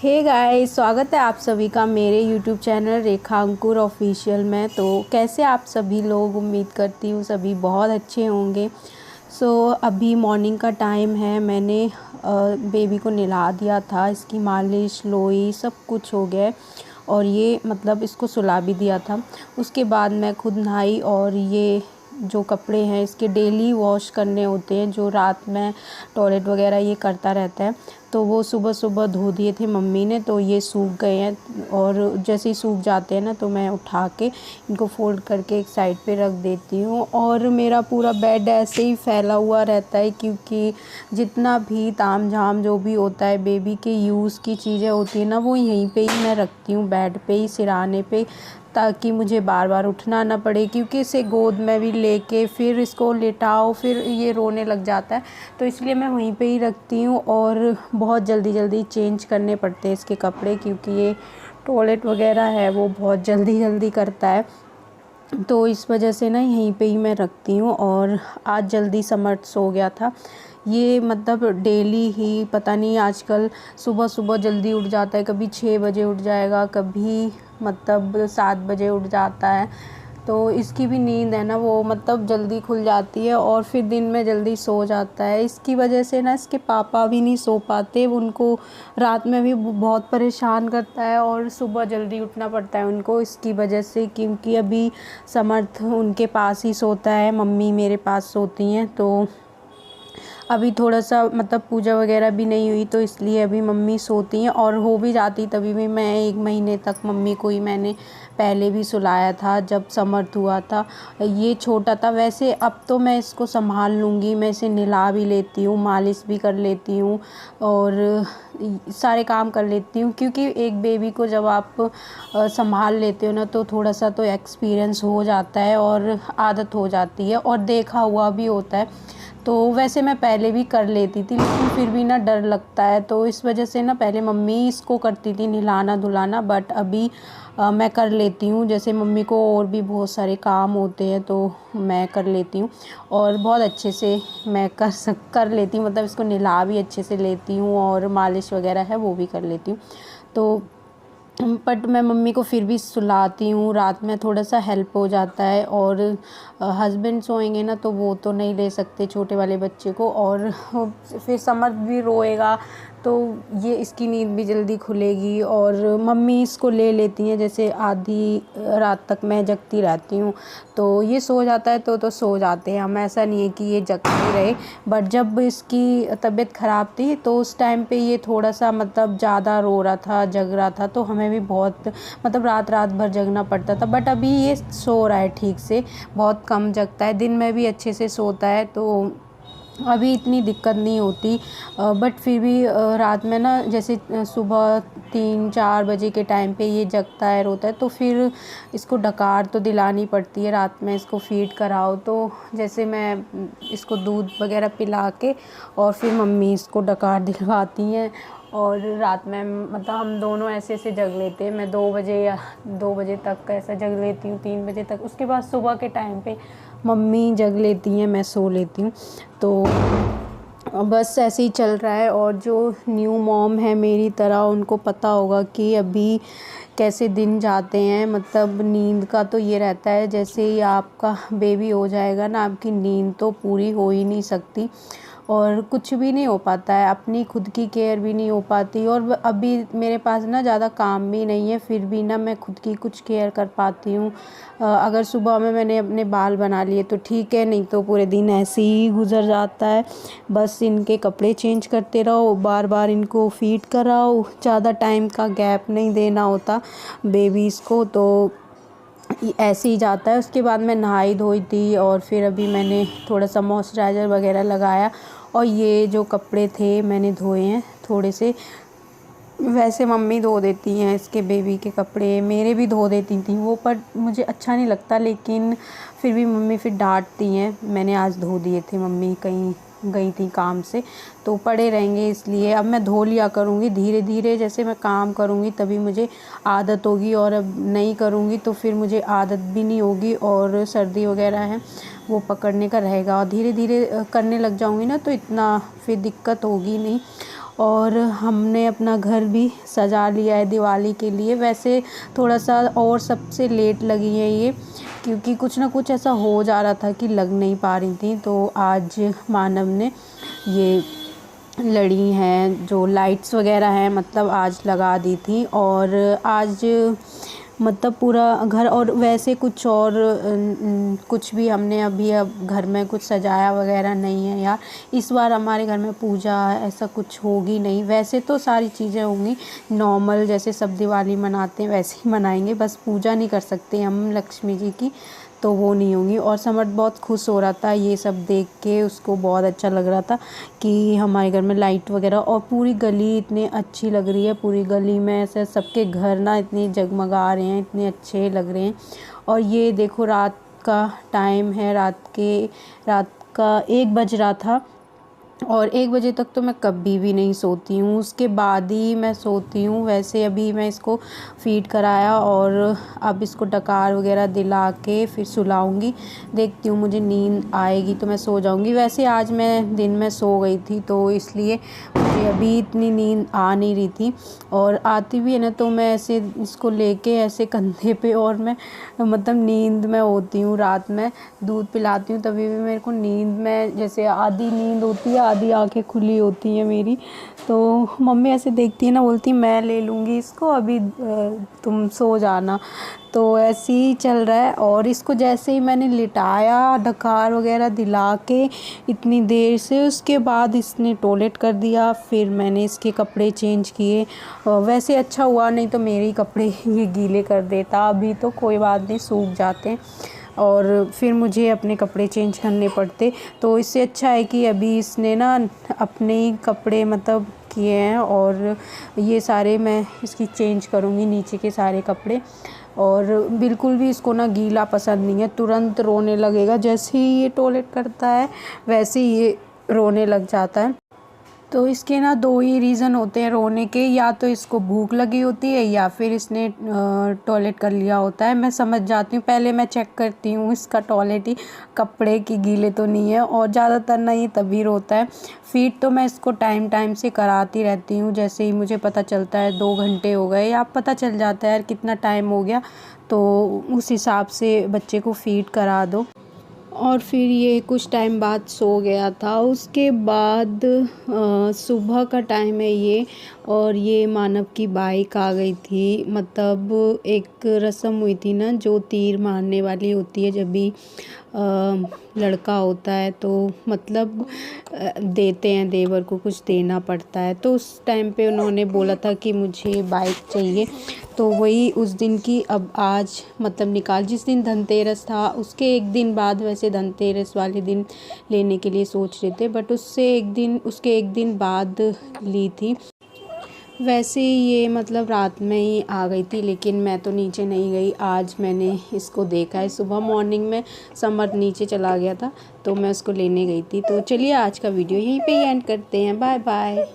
Hey guys, स्वागत है आप सभी का मेरे यूट्यूब चैनल रेखा अंकुर ऑफिशियल में। तो कैसे आप सभी लोग, उम्मीद करती हूँ सभी बहुत अच्छे होंगे। अभी मॉर्निंग का टाइम है। मैंने बेबी को नहला दिया था, इसकी मालिश लोई सब कुछ हो गया है और ये मतलब इसको सुला भी दिया था। उसके बाद मैं खुद नहाई और ये जो कपड़े हैं इसके डेली वॉश करने होते हैं, जो रात में टॉयलेट वगैरह ये करता रहता है, तो वो सुबह सुबह धो दिए थे मम्मी ने। तो ये सूख गए हैं और जैसे ही सूख जाते हैं ना तो मैं उठा के इनको फ़ोल्ड करके एक साइड पे रख देती हूँ। और मेरा पूरा बेड ऐसे ही फैला हुआ रहता है, क्योंकि जितना भी ताम झाम जो भी होता है बेबी के यूज़ की चीज़ें होती है ना, वो यहीं पे ही मैं रखती हूँ, बेड पे ही, सिरहाने पे, ताकि मुझे बार बार उठना ना पड़े। क्योंकि इसे गोद में भी लेके फिर इसको लेटाओ, फिर ये रोने लग जाता है, तो इसलिए मैं वहीं पे ही रखती हूँ। और बहुत जल्दी जल्दी चेंज करने पड़ते हैं इसके कपड़े, क्योंकि ये टॉयलेट वगैरह है वो बहुत जल्दी जल्दी करता है, तो इस वजह से ना यहीं पे ही मैं रखती हूँ। और आज जल्दी समर्थ सो गया था। ये मतलब डेली ही पता नहीं आजकल सुबह सुबह जल्दी उठ जाता है, कभी 6 बजे उठ जाएगा, कभी मतलब 7 बजे उठ जाता है। तो इसकी भी नींद है ना वो मतलब जल्दी खुल जाती है और फिर दिन में जल्दी सो जाता है। इसकी वजह से ना इसके पापा भी नहीं सो पाते, उनको रात में भी बहुत परेशान करता है और सुबह जल्दी उठना पड़ता है उनको इसकी वजह से। क्योंकि अभी समर्थ उनके पास ही सोता है, मम्मी मेरे पास सोती हैं। तो अभी थोड़ा सा मतलब पूजा वगैरह भी नहीं हुई, तो इसलिए अभी मम्मी सोती हैं। और हो भी जाती तभी भी मैं 1 महीने तक मम्मी को ही मैंने पहले भी सुलाया था जब समर्थ हुआ था। ये छोटा था, वैसे अब तो मैं इसको संभाल लूँगी, मैं इसे नहला भी लेती हूँ, मालिश भी कर लेती हूँ और सारे काम कर लेती हूँ। क्योंकि एक बेबी को जब आप संभाल लेते हो ना तो थोड़ा सा तो एक्सपीरियंस हो जाता है और आदत हो जाती है और देखा हुआ भी होता है। तो वैसे मैं पहले भी कर लेती थी, लेकिन फिर भी ना डर लगता है, तो इस वजह से ना पहले मम्मी इसको करती थी नहलाना धुलाना, बट अभी मैं कर लेती हूँ। जैसे मम्मी को और भी बहुत सारे काम होते हैं तो मैं कर लेती हूँ और बहुत अच्छे से मैं कर लेती हूँ, मतलब इसको नहला भी अच्छे से लेती हूँ और मालिश वगैरह है वो भी कर लेती हूँ। तो बट मैं मम्मी को फिर भी सुलाती हूँ, रात में थोड़ा सा हेल्प हो जाता है। और हस्बैंड सोएंगे ना तो वो तो नहीं ले सकते छोटे वाले बच्चे को, और फिर समर्थ भी रोएगा तो ये इसकी नींद भी जल्दी खुलेगी। और मम्मी इसको ले लेती हैं, जैसे आधी रात तक मैं जगती रहती हूँ तो ये सो जाता है तो सो जाते हैं हम, ऐसा नहीं है कि ये जगते रहे। बट जब इसकी तबीयत ख़राब थी तो उस टाइम पे ये थोड़ा सा मतलब ज़्यादा रो रहा था, जग रहा था, तो हमें भी बहुत मतलब रात रात भर जगना पड़ता था। बट अभी ये सो रहा है ठीक से, बहुत कम जगता है, दिन में भी अच्छे से सोता है, तो अभी इतनी दिक्कत नहीं होती। बट फिर भी रात में ना जैसे सुबह 3-4 बजे के टाइम पे ये जगता है, रोता है, तो फिर इसको डकार तो दिलानी पड़ती है, रात में इसको फीड कराओ। तो जैसे मैं इसको दूध वगैरह पिला के और फिर मम्मी इसको डकार दिलवाती हैं। और रात में मतलब हम दोनों ऐसे ऐसे जग लेते हैं, मैं 2 बजे या 2 बजे तक ऐसा जग लेती हूँ, 3 बजे तक। उसके बाद सुबह के टाइम पे मम्मी जग लेती हैं, मैं सो लेती हूँ। तो बस ऐसे ही चल रहा है। और जो न्यू मॉम है मेरी तरह, उनको पता होगा कि अभी कैसे दिन जाते हैं। मतलब नींद का तो ये रहता है, जैसे ही आपका बेबी हो जाएगा ना आपकी नींद तो पूरी हो ही नहीं सकती और कुछ भी नहीं हो पाता है, अपनी खुद की केयर भी नहीं हो पाती। और अभी मेरे पास ना ज़्यादा काम भी नहीं है, फिर भी ना मैं खुद की कुछ केयर कर पाती हूँ। अगर सुबह में मैंने अपने बाल बना लिए तो ठीक है, नहीं तो पूरे दिन ऐसे ही गुजर जाता है। बस इनके कपड़े चेंज करते रहो, बार बार इनको फीड कराओ, ज़्यादा टाइम का गैप नहीं देना होता बेबीज़ को, तो ऐसे ही जाता है। उसके बाद मैं नहाई धोई थी और फिर अभी मैंने थोड़ा सा मॉइस्चराइज़र वगैरह लगाया और ये जो कपड़े थे मैंने धोए हैं थोड़े से। वैसे मम्मी धो देती हैं इसके बेबी के कपड़े, मेरे भी धो देती थी वो, पर मुझे अच्छा नहीं लगता, लेकिन फिर भी मम्मी फिर डांटती हैं। मैंने आज धो दिए थे, मम्मी कहीं गई थी काम से तो पड़े रहेंगे, इसलिए अब मैं धो लिया करूँगी धीरे धीरे। जैसे मैं काम करूँगी तभी मुझे आदत होगी, और अब नहीं करूँगी तो फिर मुझे आदत भी नहीं होगी और सर्दी वगैरह है वो पकड़ने का रहेगा। और धीरे धीरे करने लग जाऊँगी ना तो इतना फिर दिक्कत होगी नहीं। और हमने अपना घर भी सजा लिया है दिवाली के लिए। वैसे थोड़ा सा और सबसे लेट लगी है ये, क्योंकि कुछ ना कुछ ऐसा हो जा रहा था कि लग नहीं पा रही थी। तो आज मानव ने ये लड़ी हैं जो लाइट्स वगैरह हैं, मतलब आज लगा दी थी। और आज मतलब पूरा घर, और वैसे कुछ और कुछ भी हमने अभी अब घर में कुछ सजाया वगैरह नहीं है यार। इस बार हमारे घर में पूजा ऐसा कुछ होगी नहीं। वैसे तो सारी चीज़ें होंगी नॉर्मल, जैसे सब दिवाली मनाते हैं वैसे ही मनाएंगे, बस पूजा नहीं कर सकते हम लक्ष्मी जी की, तो वो नहीं होंगी। और समर्थ बहुत खुश हो रहा था ये सब देख के, उसको बहुत अच्छा लग रहा था कि हमारे घर में लाइट वगैरह, और पूरी गली इतनी अच्छी लग रही है। पूरी गली में ऐसे सबके घर ना इतने जगमगा रहे हैं, इतने अच्छे लग रहे हैं। और ये देखो रात का टाइम है, रात का 1 बज रहा था, और 1 बजे तक तो मैं कभी भी नहीं सोती हूँ, उसके बाद ही मैं सोती हूँ। वैसे अभी मैं इसको फ़ीड कराया और अब इसको डकार वगैरह दिला के फिर सुलाऊंगी। देखती हूँ मुझे नींद आएगी तो मैं सो जाऊँगी। वैसे आज मैं दिन में सो गई थी, तो इसलिए मुझे अभी इतनी नींद आ नहीं रही थी। और आती भी है ना तो मैं ऐसे इसको लेके ऐसे कंधे पे, और मैं मतलब नींद में होती हूँ। रात में दूध पिलाती हूँ तभी भी मेरे को नींद में, जैसे आधी नींद होती है आधी आंखें खुली होती हैं मेरी। तो मम्मी ऐसे देखती है ना, बोलती मैं ले लूँगी इसको, अभी तुम सो जाना। तो ऐसे ही चल रहा है। और इसको जैसे ही मैंने लिटाया डकार वगैरह दिला के इतनी देर से, उसके बाद इसने टॉयलेट कर दिया। फिर मैंने इसके कपड़े चेंज किए। वैसे अच्छा हुआ, नहीं तो मेरे ही कपड़े ये गीले कर देता। अभी तो कोई बात नहीं, सूख जाते हैं, और फिर मुझे अपने कपड़े चेंज करने पड़ते। तो इससे अच्छा है कि अभी इसने ना अपने ही कपड़े मतलब किए हैं, और ये सारे मैं इसकी चेंज करूँगी नीचे के सारे कपड़े। और बिल्कुल भी इसको ना गीला पसंद नहीं है, तुरंत रोने लगेगा। जैसे ही ये टॉयलेट करता है वैसे ही ये रोने लग जाता है। तो इसके ना 2 ही रीज़न होते हैं रोने के, या तो इसको भूख लगी होती है या फिर इसने टॉयलेट कर लिया होता है। मैं समझ जाती हूँ, पहले मैं चेक करती हूँ इसका टॉयलेट ही, कपड़े की गीले तो नहीं है। और ज़्यादातर ना ये तभी रोता है। फीड तो मैं इसको टाइम से कराती रहती हूँ, जैसे ही मुझे पता चलता है 2 घंटे हो गए या पता चल जाता है यार कितना टाइम हो गया, तो उस हिसाब से बच्चे को फीड करा दो। और फिर ये कुछ टाइम बाद सो गया था। उसके बाद सुबह का टाइम है ये, और ये मानव की बाइक आ गई थी। मतलब एक रस्म हुई थी ना, जो तीर मारने वाली होती है जब भी लड़का होता है, तो मतलब देते हैं, देवर को कुछ देना पड़ता है। तो उस टाइम पे उन्होंने बोला था कि मुझे बाइक चाहिए, तो वही उस दिन की अब आज मतलब निकाल, जिस दिन धनतेरस था उसके 1 दिन बाद, वैसे धनतेरस वाले दिन लेने के लिए सोच रहे थे, बट उसके 1 दिन बाद ली थी। वैसे ये मतलब रात में ही आ गई थी, लेकिन मैं तो नीचे नहीं गई। आज मैंने इसको देखा है, सुबह मॉर्निंग में समर नीचे चला गया था तो मैं उसको लेने गई थी। तो चलिए आज का वीडियो यहीं पे ही एंड करते हैं। Bye bye.